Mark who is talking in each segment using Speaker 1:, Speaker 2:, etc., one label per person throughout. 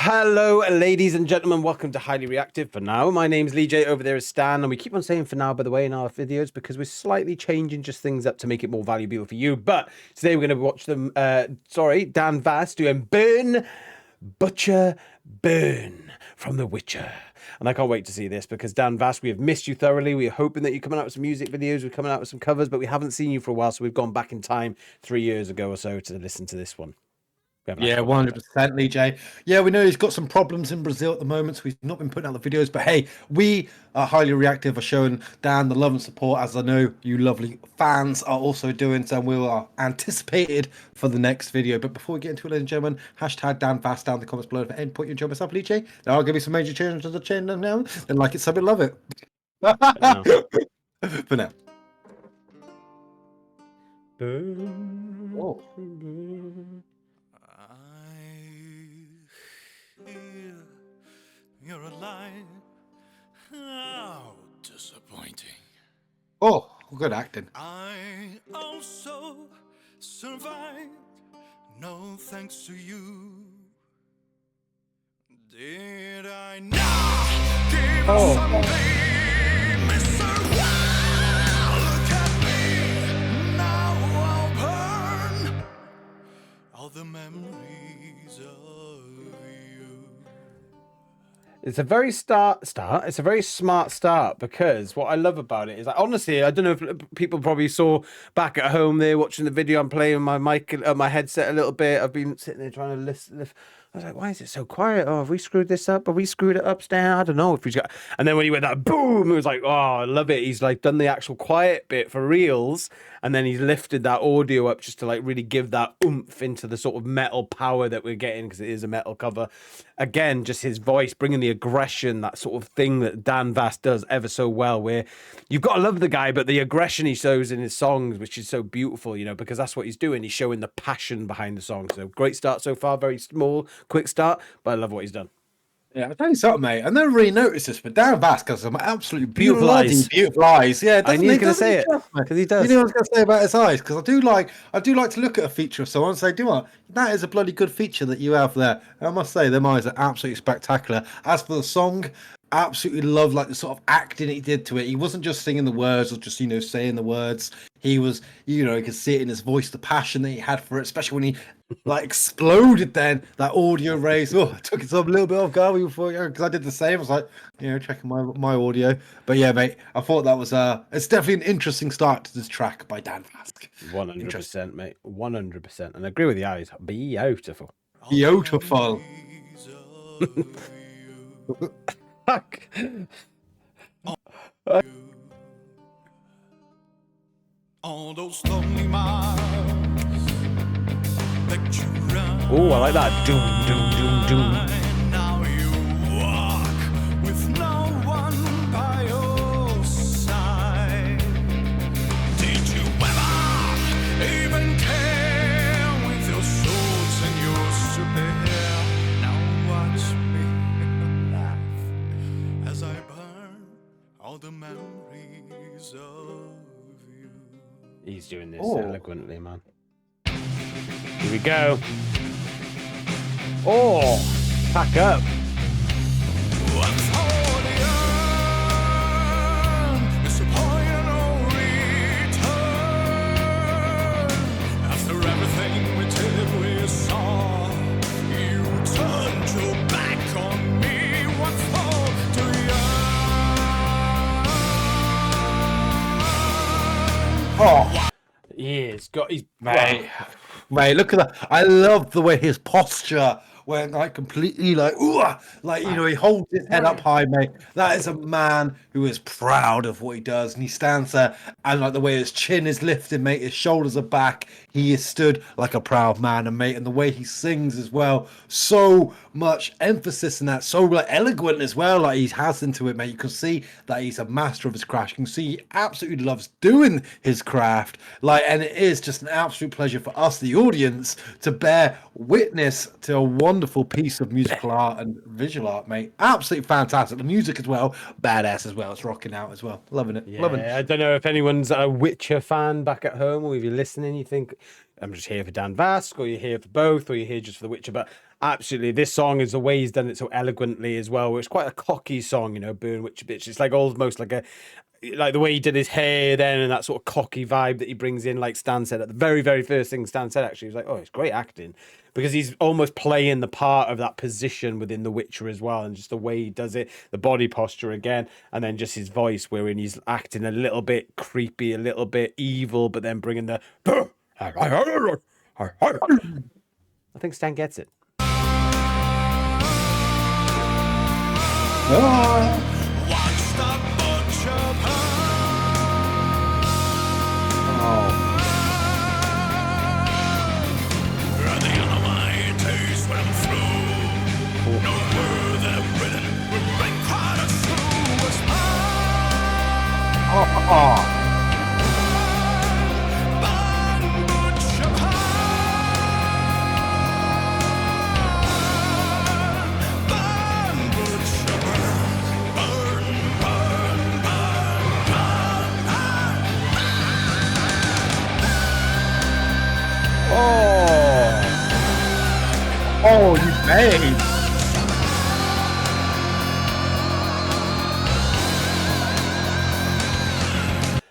Speaker 1: Hello, ladies and gentlemen. Welcome to Highly Reactive. For now, my name's Lee J. Over there is Stan, and we keep on saying for now, by the way, in our videos because we're slightly changing just things up to make it more valuable for you. But today we're going to watch them. Dan Vasc doing Burn, Butcher, Burn from The Witcher. And I can't wait to see this because Dan Vasc, we have missed you thoroughly. We're hoping that you're coming out with some music videos. We're coming out with some covers, but we haven't seen you for a while. So we've gone back in time 3 years ago or so to listen to this one.
Speaker 2: Yeah, 100%, Lee J. Yeah, we know he's got some problems in Brazil at the moment, so he's not been putting out the videos. But hey, we are Highly Reactive, are showing Dan the love and support, as I know you lovely fans are also doing. So we are anticipated for the next video. But before we get into it, ladies and gentlemen, hashtag Dan Vasc down in the comments below. For any point you enjoy myself, Lee J. There are going to be some major changes to the channel now. Then like it, sub it, love it. For now. Oh.
Speaker 3: You're alive. How disappointing.
Speaker 2: Oh, good acting.
Speaker 3: I also survived. No thanks to you. Did I not give someday, Mr. Wow, look at me. Now I'll burn all the memories of you.
Speaker 1: It's a very It's a very smart start because what I love about it is, honestly, I don't know if people probably saw back at home there watching the video. I'm playing my mic, my headset a little bit. I've been sitting there trying to listen. I was like, why is it so quiet? Oh, have we screwed this up? Have we screwed it upstairs? I don't know if we got. And then when he went that boom, it was like, oh, I love it. He's like done the actual quiet bit for reals, and then he's lifted that audio up just to like really give that oomph into the sort of metal power that we're getting because it is a metal cover. Again, just his voice bringing the aggression, that sort of thing that Dan Vasc does ever so well, where you've got to love the guy, but the aggression he shows in his songs, which is so beautiful, you know, because that's what he's doing. He's showing the passion behind the song. So great start so far, very small, quick start, but I love what he's done.
Speaker 2: Yeah, I'll tell you something, mate. I never really noticed this, but Dan Vasc has some absolutely
Speaker 1: Beautiful eyes.
Speaker 2: Beautiful eyes. Yeah,
Speaker 1: I knew he was going to say it because he does.
Speaker 2: You know what I was going to say about his eyes? Because I do like to look at a feature of someone and say, "Do what? That is a bloody good feature that you have there." And I must say, them eyes are absolutely spectacular. As for the song, absolutely love like the sort of acting he did to it. He wasn't just singing the words or just saying the words. He was, you could see it in his voice, the passion that he had for it, especially when he like exploded. Then that audio raise, I took it up a little bit off guard before, because I did the same. I was like, checking my audio. But yeah, mate, I thought that was it's definitely an interesting start to this track by Dan Vasc.
Speaker 1: 100%, mate, 100%, and I agree with the eyes. Beautiful.
Speaker 2: Beautiful.
Speaker 1: Fuck.
Speaker 3: All those lonely miles that you run.
Speaker 1: Oh, I like that. Doom, doom, doom, doom.
Speaker 3: Now you walk with no one by your side. Did you ever even care with your swords and your super hair? Now watch me laugh as I burn all the memories of you.
Speaker 1: He's doing this eloquently, man. Here we go. Oh, pack up.
Speaker 3: After everything we did, we saw you turned your back on me. What's more to you?
Speaker 2: Oh.
Speaker 1: He's
Speaker 2: Mate, look at that. I love the way his posture went like completely he holds his head up high, mate. That is a man who is proud of what he does, and he stands there and like the way his chin is lifted, mate, his shoulders are back. He is stood like a proud man, and mate, and the way he sings as well, so much emphasis in that, so like eloquent as well, like he has into it, mate. You can see that he's a master of his craft. You can see he absolutely loves doing his craft, and it is just an absolute pleasure for us, the audience, to bear witness to a wonderful piece of musical art and visual art, mate. Absolutely fantastic. The music as well, badass as well. It's rocking out as well. Loving it.
Speaker 1: Yeah,
Speaker 2: Loving it.
Speaker 1: I don't know if anyone's a Witcher fan back at home, or if you're listening, you think I'm just here for Dan Vasc, or you're here for both, or you're here just for The Witcher. But absolutely. This song is the way he's done it so eloquently as well. It's quite a cocky song, you know, Burn Witch Bitch. It's like almost like the way he did his hair then, and that sort of cocky vibe that he brings in, like Stan said at the very, very first thing Stan said, actually, he was like, oh, it's great acting, because he's almost playing the part of that position within The Witcher as well, and just the way he does it, the body posture again, and then just his voice, wherein he's acting a little bit creepy, a little bit evil, but then bringing the... I think Stan gets it.
Speaker 3: Watch the butcher burn. The Almighty taste when I'm through. No word that I'm written will break heart or soul was mine. Burn, butcher, burn, butcher, burn, burn,
Speaker 2: Oh, you babe.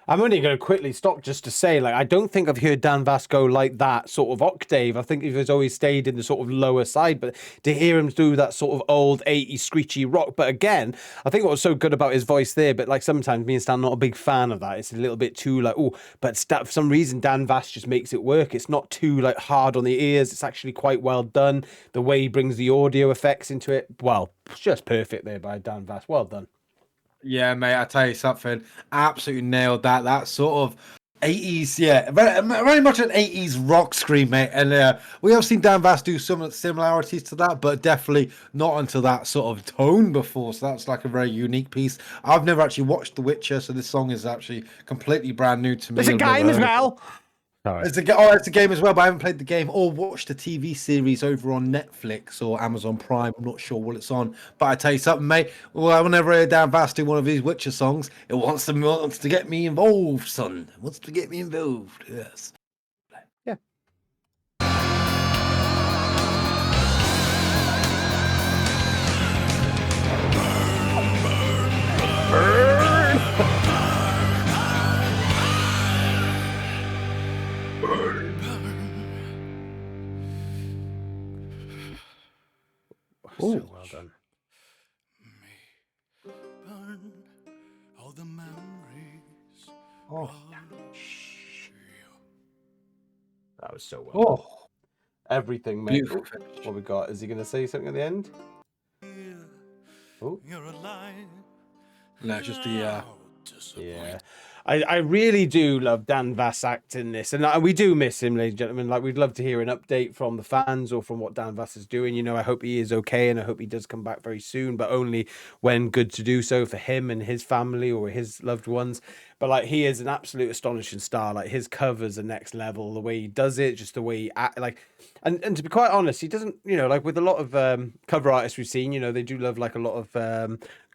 Speaker 1: I'm only going to quickly stop just to say, like, I don't think I've heard Dan Vasc go like that sort of octave. I think he's always stayed in the sort of lower side, but to hear him do that sort of old 80s screechy rock. But again, I think what was so good about his voice there, but like sometimes me and Stan not a big fan of that. It's a little bit too like, oh, but for some reason Dan Vasc just makes it work. It's not too like hard on the ears. It's actually quite well done. The way he brings the audio effects into it, well, just perfect there by Dan Vasc. Well done.
Speaker 2: Yeah, mate, I tell you something, absolutely nailed that. That sort of 80s, yeah, very much an 80s rock scream, mate. And we have seen Dan Vasc do some similarities to that, but definitely not until that sort of tone before. So that's like a very unique piece. I've never actually watched The Witcher, so this song is actually completely brand new to me.
Speaker 1: It's a game as well. Sorry.
Speaker 2: It's a game as well, but I haven't played the game or watched the TV series over on Netflix or Amazon Prime. I'm not sure what it's on. But I tell you something, mate. Well, whenever I hear Dan Vasc do one of these Witcher songs, it wants to get me involved, son. It wants to get me involved. Yes.
Speaker 1: Yeah. So well done.
Speaker 3: Burn all the memories.
Speaker 2: Oh.
Speaker 1: That was so well.
Speaker 2: Oh.
Speaker 1: Everything, mate.
Speaker 2: Beautiful.
Speaker 1: What we got? Is he going to say something at the end? Oh.
Speaker 3: You're alive.
Speaker 2: No, just the
Speaker 1: Yeah. I really do love Dan Vasc acting this, and we do miss him, ladies and gentlemen. Like, we'd love to hear an update from the fans or from what Dan Vasc is doing. You know, I hope he is okay, and I hope he does come back very soon, but only when good to do so for him and his family or his loved ones. But like, he is an absolute astonishing star. Like, his covers are next level. The way he does it, just the way he act, like, and to be quite honest, he doesn't, you know, like with a lot of cover artists we've seen, you know, they do love like a lot of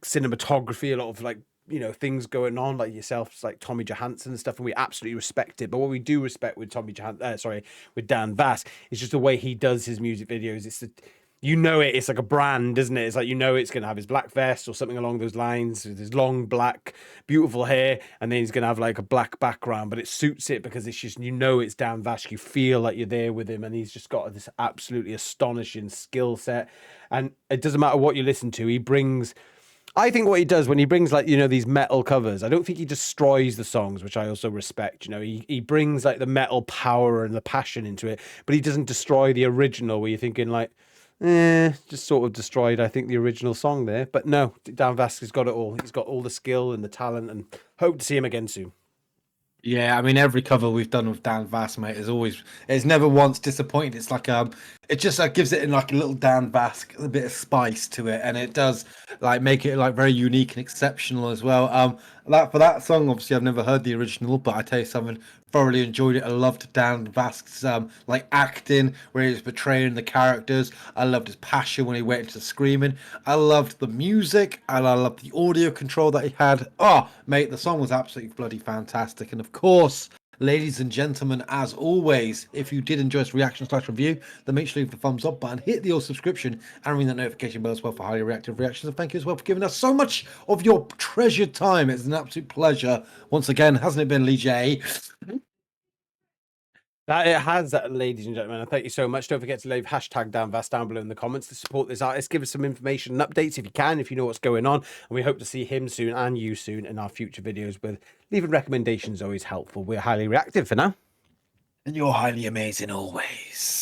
Speaker 1: cinematography, a lot of like, you know, things going on like yourself, like Tommy Johansson and stuff, and we absolutely respect it. But what we do respect with with Dan Vasc, is just the way he does his music videos. It's you know it's like a brand, isn't it? It's like, you know, it's gonna have his black vest or something along those lines with his long black beautiful hair, and then he's gonna have like a black background, but it suits it because it's just, you know, it's Dan Vasc. You feel like you're there with him, and he's just got this absolutely astonishing skill set. And it doesn't matter what you listen to, he brings, I think what he does when he brings, like, you know, these metal covers, I don't think he destroys the songs, which I also respect. You know, he brings like the metal power and the passion into it, but he doesn't destroy the original where you're thinking like, just sort of destroyed, I think, the original song there. But no, Dan Vasc has got it all. He's got all the skill and the talent, and hope to see him again soon.
Speaker 2: Yeah, I mean, every cover we've done with Dan Vasc, mate, it's never once disappointed. It's like it just gives it like a little Dan Vasc, a bit of spice to it, and it does like make it like very unique and exceptional as well. For that song, obviously, I've never heard the original, but I tell you something, thoroughly enjoyed it. I loved Dan Vasc's like acting, where he was portraying the characters. I loved his passion when he went into screaming. I loved the music, and I loved the audio control that he had. Oh, mate, the song was absolutely bloody fantastic. And of course, Ladies and gentlemen, as always, if you did enjoy this reaction/review, then make sure you leave the thumbs up button, hit the subscription, and ring that notification bell as well for highly reactive reactions. And thank you as well for giving us so much of your treasured time. It's an absolute pleasure. Once again, hasn't it been, Lee J?
Speaker 1: That it has, ladies and gentlemen. And thank you so much. Don't forget to leave hashtag Dan Vasc down below in the comments to support this artist. Give us some information and updates if you can, if you know what's going on. And we hope to see him soon and you soon in our future videos. With leaving recommendations always helpful. We're highly reactive for now.
Speaker 2: And you're highly amazing always.